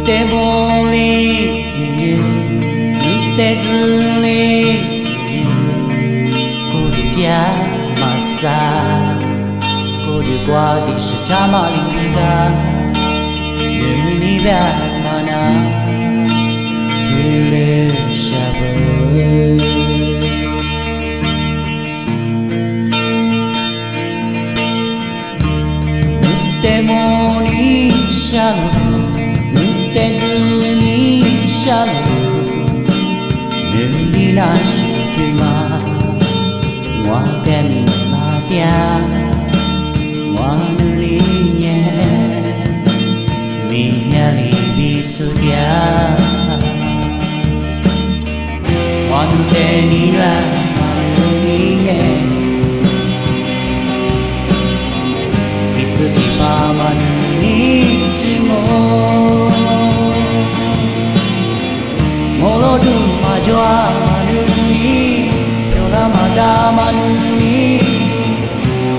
te boli te zli cô đi tia mà xa cô đi qua thì sự cha mà linh đi ga như ni ba mà na le sa bờ te moni sa te zuni sa ni na shi tu ma moi te mi ma tia moi li nye mi nya li bi su tia moi te ni la li nye itsu ti pa ma ni ji mo molo du ma joa ma ni pyo la ma da ma ni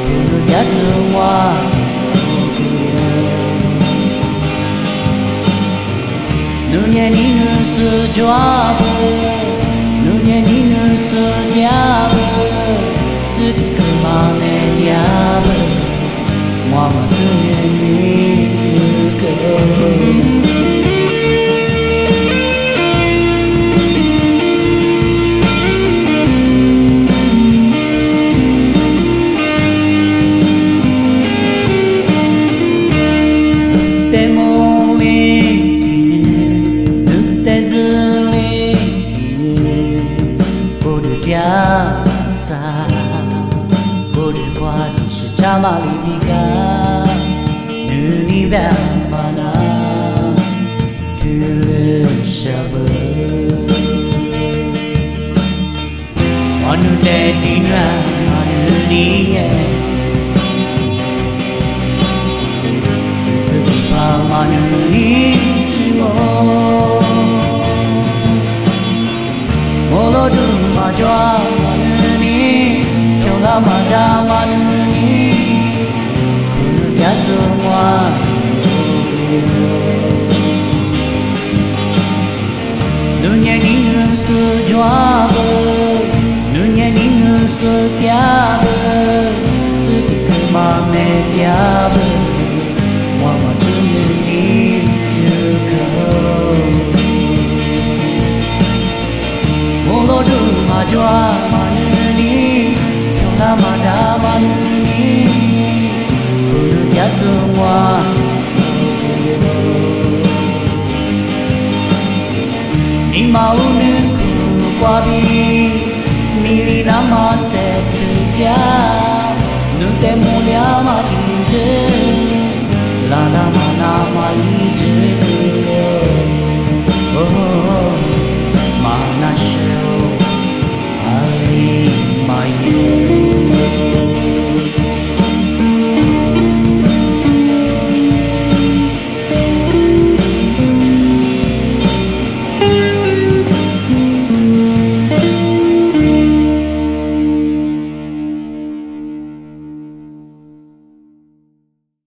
kunu ya su wa nu nye ni nu su joa bu nu nye ni nu su dia bu zu ti ku ma me dia bu moi ma su nye ni nu ko xa cô đi qua thì sự cha mà đi cả nữ ni bé mà na thư lệ sa bờ mà nữ để đi na mà nữ đi nhẹ sự đi pa mà nữ đi chỉ ngô mô lô du mà cho ma da ma ni kunu ya su wa nu nye ni nu su joa bu nu nye ni nu su tia bu zu ti ku ma me tia bu moi ma su ni nu ko mo lo du ma joa ma la ma da ma ni kunu ya su wa ni ma u nu ku kwa bi mi li na ma se tu ja nu te mo lia ma ti je la ma na ma yi je